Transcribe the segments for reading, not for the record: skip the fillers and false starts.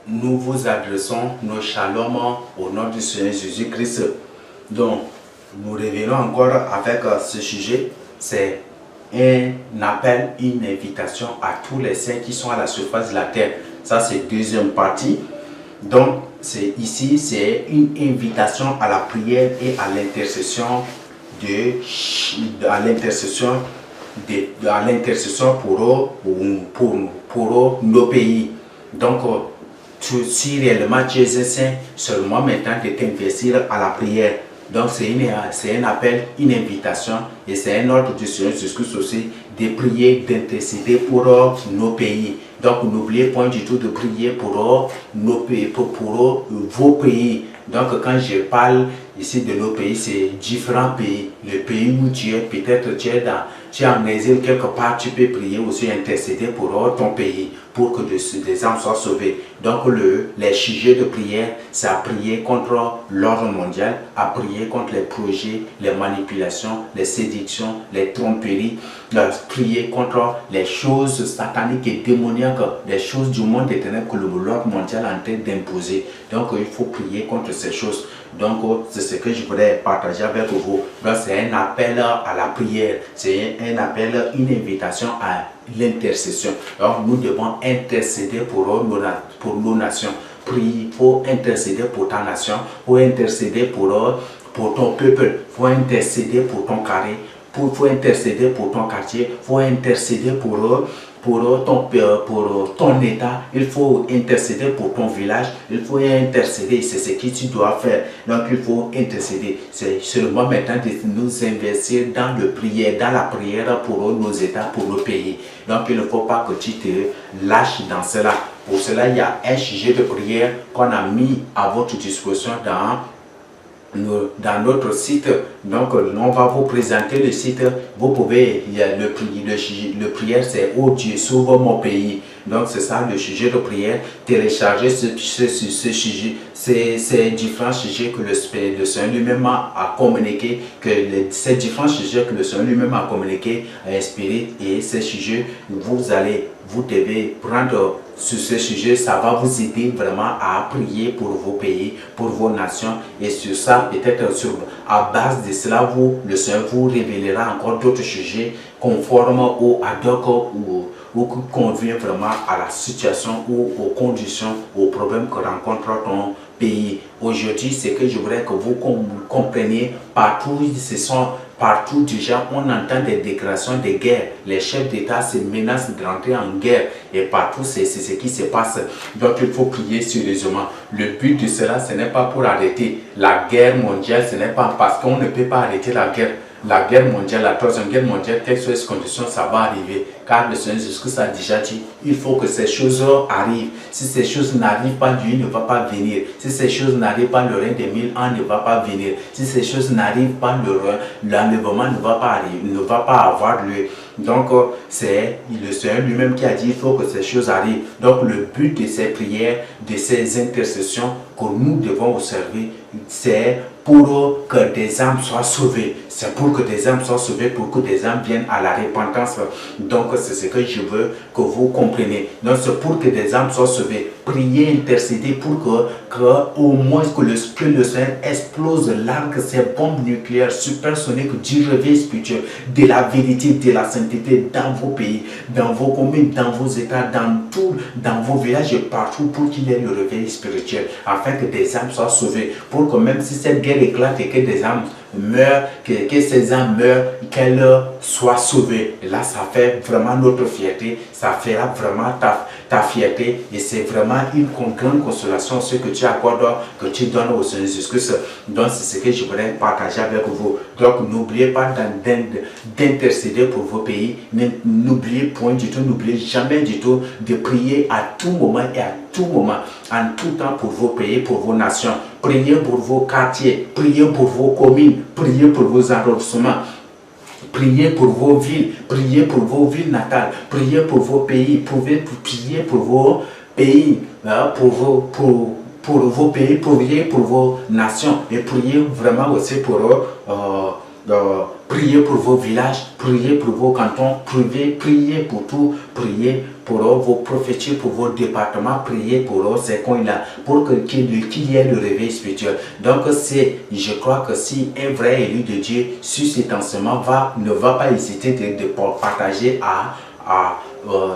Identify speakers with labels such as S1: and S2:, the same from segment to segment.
S1: nous vous adressons nos shalom au nom du Seigneur Jésus-Christ. Donc, nous revenons encore avec ce sujet. C'est un appel, une invitation à tous les saints qui sont à la surface de la terre. Ça, c'est deuxième partie. Donc, c'est une invitation à la prière et à l'intercession pour nos pays. Donc, si réellement tu es un saint, seulement maintenant de t'investir à la prière. Donc, c'est un appel, une invitation et c'est un ordre du Seigneur Jésus-Christ aussi de prier, d'intercéder pour nos pays. Donc, n'oubliez point du tout de prier pour nos pays, pour vos pays. Donc, quand je parle ici de nos pays, c'est différents pays. Le pays où tu es, peut-être tu es en exil quelque part, tu peux prier aussi, intercéder pour ton pays, pour que des âmes soient sauvées. Donc, les sujets de prière, c'est à prier contre l'ordre mondial, à prier contre les projets, les manipulations, les séductions, les tromperies, prier contre les choses sataniques et démoniaques, les choses du monde des ténèbres que l'ordre mondial est en train d'imposer. Donc, il faut prier contre ces choses. Donc, c'est ce que je voudrais partager avec vous. Donc, c'est un appel à la prière. C'est un appel, une invitation à l'intercession. Donc, nous devons intercéder pour nos nations. Prier, faut intercéder pour ta nation, faut intercéder pour ton peuple, faut intercéder pour ton carré, faut intercéder pour ton quartier, faut intercéder pour ton état, il faut intercéder pour ton village, il faut intercéder, c'est ce que tu dois faire. Donc il faut intercéder. C'est seulement maintenant de nous investir dans la prière pour nos états, pour nos pays. Donc il ne faut pas que tu te lâches dans cela. Pour cela, il y a un sujet de prière qu'on a mis à votre disposition dans notre site. Donc on va vous présenter le site. Vous pouvez, il y a le prière, c'est oh Dieu sauve mon pays. Donc c'est ça le sujet de prière. Téléchargez ce sujet, ces différents sujets que le Seigneur lui-même a communiqué, ces différents sujets que le Seigneur lui-même a communiqué, a inspiré, et ces sujets, vous devez prendre sur ce sujet, ça va vous aider vraiment à prier pour vos pays, pour vos nations. Et sur ça, peut-être à base de cela, le Seigneur vous révélera encore d'autres sujets conformes ou ad hoc ou qui conviennent vraiment à la situation ou aux conditions, aux problèmes que rencontre ton pays. Aujourd'hui, c'est que je voudrais que vous compreniez partout déjà, on entend des déclarations de guerre. Les chefs d'État se menacent de rentrer en guerre. Et partout, c'est ce qui se passe. Donc, il faut prier sérieusement. Le but de cela, ce n'est pas pour arrêter la guerre mondiale. Ce n'est pas parce qu'on ne peut pas arrêter la guerre. La guerre mondiale, la troisième guerre mondiale, quelles sont les conditions, ça va arriver. Car le Seigneur Jésus a déjà dit, il faut que ces choses arrivent. Si ces choses n'arrivent pas, Dieu ne va pas venir. Si ces choses n'arrivent pas, le règne des 1000 ans ne va pas venir. Si ces choses n'arrivent pas, l'enlèvement ne va pas avoir lieu. Donc, c'est le Seigneur lui-même qui a dit, il faut que ces choses arrivent. Donc, le but de ces prières, de ces intercessions que nous devons observer, c'est pour que des âmes soient sauvées. C'est pour que des âmes soient sauvées, pour que des âmes viennent à la repentance. Donc, c'est ce que je veux que vous compreniez. Donc, c'est pour que des âmes soient sauvées. Priez, intercédez pour que au moins que le Seigneur explose l'arc, ces bombes nucléaires supersoniques du réveil spirituel, de la vérité, de la sainteté dans vos pays, dans vos communes, dans vos états, dans vos villages et partout, pour qu'il y ait le réveil spirituel, afin que des âmes soient sauvées, pour que même si cette guerre éclate et que des âmes meurent, que ces âmes meurent, qu'elles soient sauvées. Et là, ça fait vraiment notre fierté, ça fera vraiment ta fierté, et c'est vraiment une grande consolation ce que tu accordes, que tu donnes au Seigneur Jésus-Christ. Donc c'est ce que je voudrais partager avec vous. Donc n'oubliez pas d'intercéder pour vos pays, n'oubliez point du tout, n'oubliez jamais du tout de prier à tout moment et à tout moment, en tout temps pour vos pays, pour vos nations. Priez pour vos quartiers, priez pour vos communes, priez pour vos arrondissements. Priez pour vos villes, priez pour vos villes natales, priez pour vos pays, priez pour vos pays, pour vos pays, priez pour vos nations et priez vraiment aussi priez pour vos villages, priez pour vos cantons, priez pour tout, priez pour vos prophéties, pour vos départements, priez pour ces coins-là, pour qu'il y ait le réveil spirituel. Donc, je crois que si un vrai élu de Dieu, sur cet enseignement, ne va pas hésiter de partager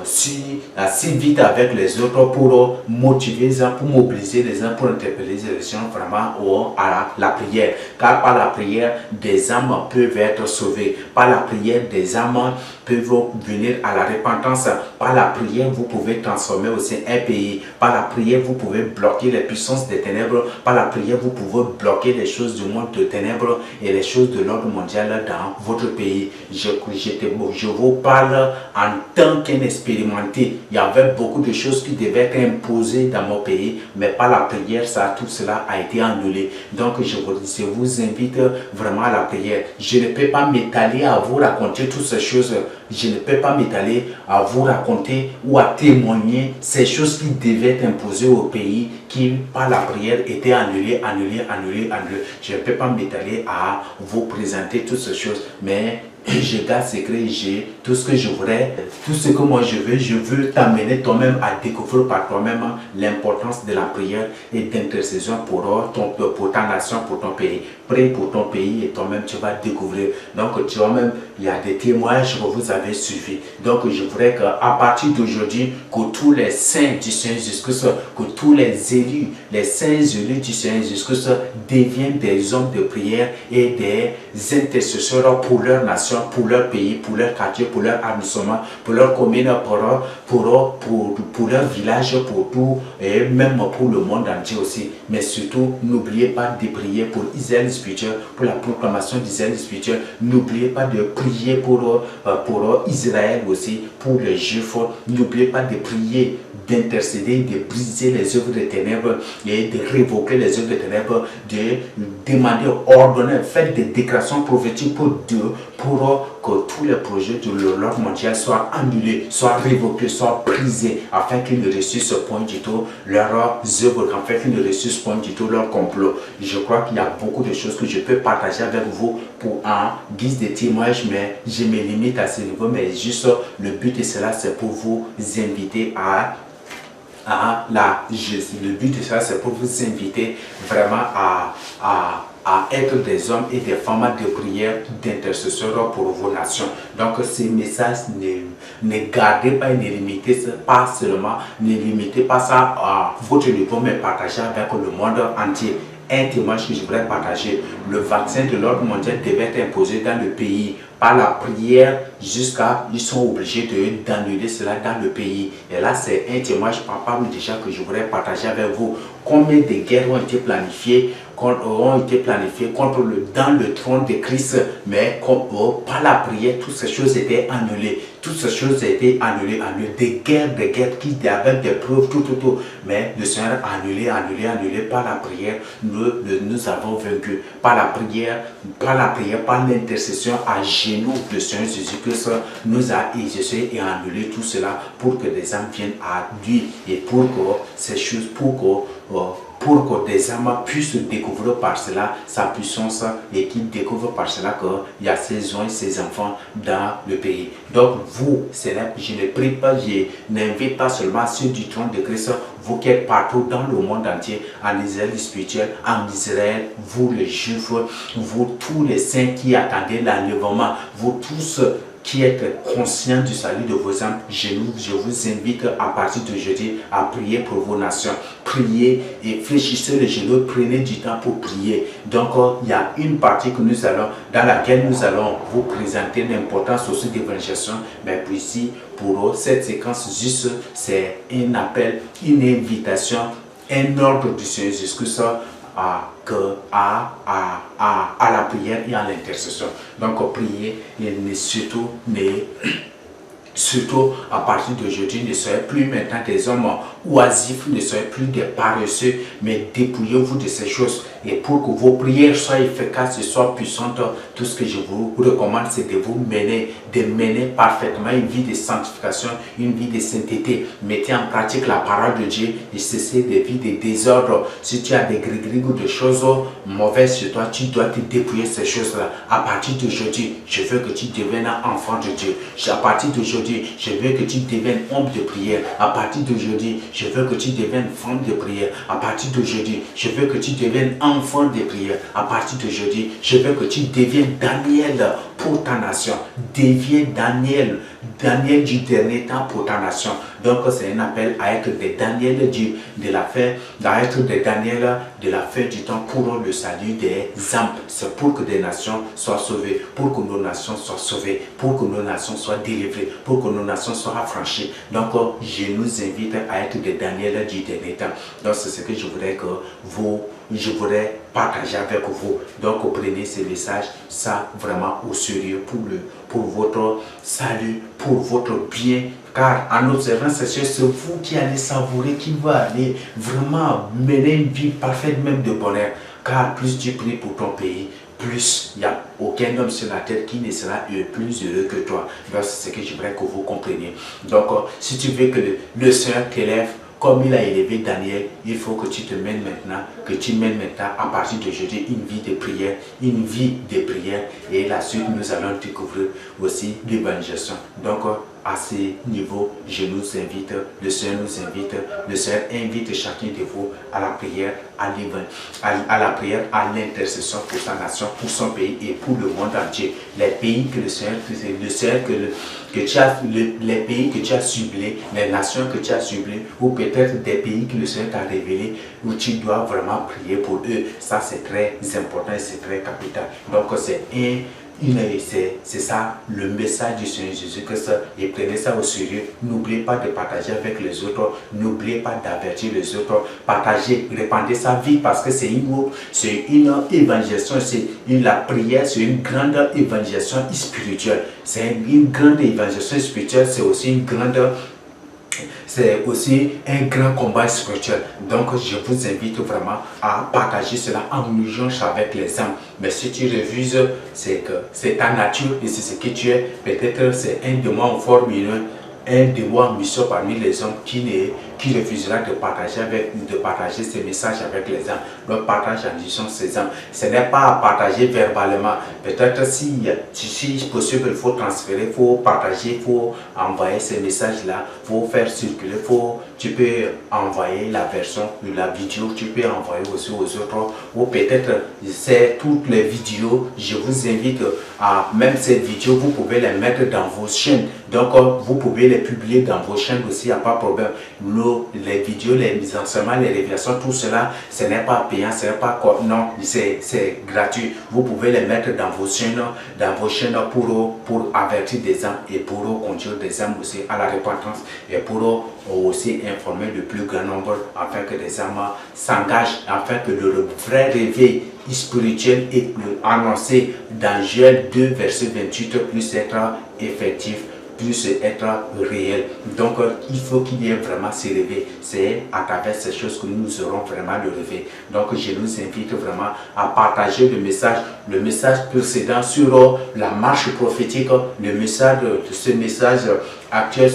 S1: si vite avec les autres pour motiver les uns, pour mobiliser les uns, pour interpeller les gens vraiment à la prière. Car par la prière, des âmes peuvent être sauvées. Par la prière, des âmes peuvent venir à la repentance. Par la prière, vous pouvez transformer aussi un pays. Par la prière, vous pouvez bloquer les puissances des ténèbres. Par la prière, vous pouvez bloquer les choses du monde de ténèbres et les choses de l'ordre mondial dans votre pays. Je vous parle en tant qu'inexpérimenté. Il y avait beaucoup de choses qui devaient être imposées dans mon pays, mais par la prière, tout cela a été annulé. Donc, je vous invite vraiment à la prière. Je ne peux pas m'étaler à vous raconter toutes ces choses. Je ne peux pas m'étaler à vous raconter ou à témoigner ces choses qui devaient être imposées au pays, qui par la prière étaient annulées. Je ne peux pas m'étaler à vous présenter toutes ces choses, mais je garde secret, j'ai tout ce que je voudrais, tout ce que moi je veux t'amener toi-même à découvrir par toi-même l'importance de la prière et d'intercession pour ta nation, pour ton pays. Prie pour ton pays et toi-même tu vas découvrir. Donc toi-même, il y a des témoignages que vous avez suivis. Donc je voudrais qu'à partir d'aujourd'hui, que tous les saints du Seigneur Jésus-Christ, que tous les élus, les saints élus du Seigneur Jésus-Christ deviennent des hommes de prière et des intercesseurs pour leur nation, pour leur pays, pour leur quartier, pour leur arrondissement, pour leur commune, pour leur village, pour tout, et même pour le monde entier aussi. Mais surtout, n'oubliez pas de prier pour Israël spirituel, pour la proclamation d'Israël spirituel. N'oubliez pas de prier pour Israël aussi, pour les Juifs. N'oubliez pas de prier, d'intercéder, de briser les œuvres des ténèbres et de révoquer les œuvres des ténèbres, de demander, ordonner, faire des déclarations prophétiques pour Dieu, pour que tous les projets de l'ordre mondial soient annulés, soient révoqués, soient brisés, afin qu'ils ne réussissent point du tout leurs œuvres, afin qu'ils ne réussissent point du tout leur complot. Je crois qu'il y a beaucoup de choses que je peux partager avec vous pour en guise de témoignage, mais je me limite à ce niveau, mais juste le but de cela, c'est pour vous inviter le but de ça, c'est pour vous inviter vraiment à être des hommes et des femmes de prière, d'intercesseurs pour vos nations. Donc ces messages, ne gardez pas et ne limitez pas seulement, ne limitez pas ça à votre niveau, mais partagez avec le monde entier. Un témoignage que je voudrais partager: le vaccin de l'ordre mondial devait être imposé dans le pays. Par la prière, ils sont obligés d'annuler cela dans le pays. Et là, c'est un témoignage palpable déjà que je voudrais partager avec vous. Combien de guerres ont été planifiées dans le trône de Christ, mais par la prière, toutes ces choses étaient annulées. Toutes ces choses étaient annulées. Des guerres qui avaient des preuves, tout. Mais le Seigneur a annulé. Par la prière, nous avons vaincu. Par la prière, par l'intercession à genoux, le Seigneur Jésus-Christ nous a exercé et annulé tout cela pour que des âmes viennent à lui et pour que ces choses, pour que des âmes puissent découvrir par cela sa puissance et qu'ils découvrent par cela qu'il y a ses hommes et ses enfants dans le pays. Donc vous, je ne prie pas, je n'invite pas seulement ceux du trône de Christ, vous qui êtes partout dans le monde entier, en Israël spirituel, en Israël, vous les Juifs, vous tous les saints qui attendez l'enlèvement, vous tous qui êtes conscients du salut de vos âmes, je vous invite à partir d'aujourd'hui à prier pour vos nations. Priez et fléchissez les genoux, prenez du temps pour prier. Donc, il y a une partie dans laquelle nous allons vous présenter l'importance aussi de l'évangélisation, mais puis ici, pour cette séquence, juste, c'est un appel, une invitation, un ordre du Seigneur Jésus-Christ à la prière et à l'intercession. Donc priez et surtout Surtout à partir d'aujourd'hui, ne soyez plus maintenant des hommes oisifs, ne soyez plus des paresseux, mais dépouillez-vous de ces choses. Et pour que vos prières soient efficaces et soient puissantes, tout ce que je vous recommande, c'est de vous mener, de mener parfaitement une vie de sanctification, une vie de sainteté. Mettez en pratique la parole de Dieu et cessez des vies de désordre. Si tu as des gris-gris ou des choses mauvaises sur toi, tu dois te dépouiller ces choses-là. À partir d'aujourd'hui, je veux que tu deviennes un enfant de Dieu. À partir d'aujourd'hui, je veux que tu deviennes homme de prière. À partir d'aujourd'hui, je veux que tu deviennes femme de prière. À partir d'aujourd'hui, je veux que tu deviennes enfant de prière. À partir d'aujourd'hui, je veux que tu deviennes Daniel pour ta nation. Deviens Daniel, Daniel du dernier temps pour ta nation. Donc c'est un appel à être des Daniel de la fin, à être des Daniel de la fin du temps pour le salut des âmes. C'est pour que des nations soient sauvées, pour que nos nations soient sauvées, pour que nos nations soient délivrées, pour que nos nations soient affranchies. Donc je nous invite à être des Daniel du dernier temps. Donc c'est ce que je voudrais que je voudrais partager avec vous. Donc prenez ces messages, ça vraiment au sérieux pour votre salut, pour votre bien. Car en observant ces choses, c'est vous qui allez savourer, qui va aller vraiment mener une vie parfaite, même de bonheur. Car plus tu pries pour ton pays, plus il n'y a aucun homme sur la terre qui ne sera plus heureux que toi. Donc c'est ce que j'aimerais que vous compreniez. Donc si tu veux que le Seigneur t'élève, comme il a élevé Daniel, il faut que tu te mènes maintenant, à partir d'aujourd'hui une vie de prière, et la suite nous allons découvrir aussi l'évangélisation. Donc à ce niveau, je nous invite, le Seigneur nous invite, le Seigneur invite chacun de vous à la prière, à la prière, à l'intercession pour sa nation, pour son pays et pour le monde entier. Les pays que les pays que tu as ciblés, les nations que tu as ciblées, ou peut-être des pays que le Seigneur t'a révélé, où tu dois vraiment prier pour eux. Ça c'est très important et c'est très capital. Donc c'est ça le message du Seigneur Jésus-Christ, et prenez ça au sérieux. N'oubliez pas de partager avec les autres, n'oubliez pas d'avertir les autres, partagez, répandez ça vite, parce que c'est une évangélisation, la prière, c'est une grande évangélisation spirituelle. C'est une grande évangélisation spirituelle, c'est aussi un grand combat spirituel. Donc je vous invite vraiment à partager cela en urgence avec les âmes. Mais si tu refuses, c'est que c'est ta nature et c'est ce que tu es. Peut-être c'est un démon en forme humaine, un démon en mission parmi les hommes qui refusera de partager ces messages avec les âmes. Donc partage en disant ces âmes. Ce n'est pas à partager verbalement. Peut-être si possible, il faut transférer, il faut partager, il faut envoyer ces messages-là, il faut faire circuler, tu peux envoyer la version de la vidéo, tu peux envoyer aussi aux autres, ou peut-être c'est toutes les vidéos. Je vous invite à, même ces vidéos, vous pouvez les mettre dans vos chaînes. Donc vous pouvez les publier dans vos chaînes aussi, il n'y a pas de problème. Les vidéos, les enseignements, les révélations, tout cela, ce n'est pas payant, ce n'est pas non, c'est gratuit. Vous pouvez les mettre dans vos chaînes pour avertir des âmes et pour conduire des âmes aussi à la repentance, et pour aussi informer le plus grand nombre, afin que les âmes s'engagent, afin que le vrai réveil spirituel est annoncé dans Joël 2 verset 28 puisse être effectif, puisse être réel. Donc il faut qu'il y ait vraiment ce réveil. C'est à travers ces choses que nous aurons vraiment le réveil. Donc je nous invite vraiment à partager le message précédent sur la marche prophétique, ce message actuel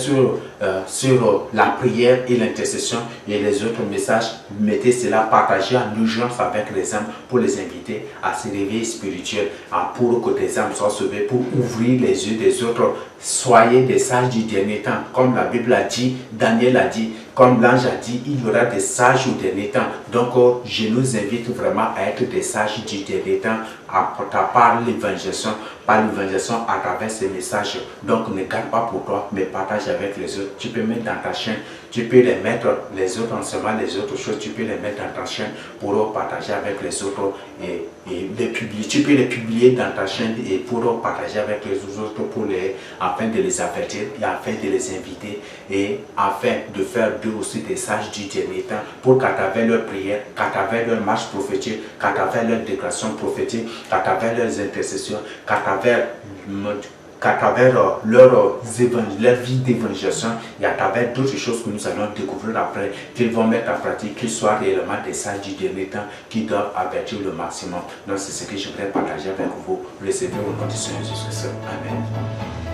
S1: sur la prière et l'intercession, et les autres messages. Mettez cela, partagez en urgence avec les âmes pour les inviter à se réveiller spirituel, pour que des âmes soient sauvées, pour ouvrir les yeux des autres. Soyez des sages du dernier temps, comme la Bible a dit, Daniel a dit, comme l'ange a dit, il y aura des sages au dernier temps. Donc je nous invite vraiment à être des sages du dernier temps, par l'évangélisation, à travers ces messages. Donc ne garde pas pour toi, mais partage avec les autres. Tu peux mettre dans ta chaîne, tu peux les mettre, les autres enseignements, les autres choses, tu peux les mettre dans ta chaîne pour partager avec les autres, et les publier. Tu peux les publier dans ta chaîne et pour partager avec les autres, afin de les avertir et afin de les inviter, et afin de faire d'eux aussi des sages du dernier temps, pour qu'à travers leur prière, qu'à travers leur marche prophétique, qu'à travers leur déclaration prophétique, qu'à travers leurs intercessions, qu'à travers qu'à travers leur vie d'évangélisation et à travers d'autres choses que nous allons découvrir après, qu'ils vont mettre en pratique, qu'ils soient réellement des sages du dernier temps qui doivent avertir le maximum. Donc c'est ce que je voudrais partager avec vous. Recevez au nom du Seigneur Jésus-Christ. Amen.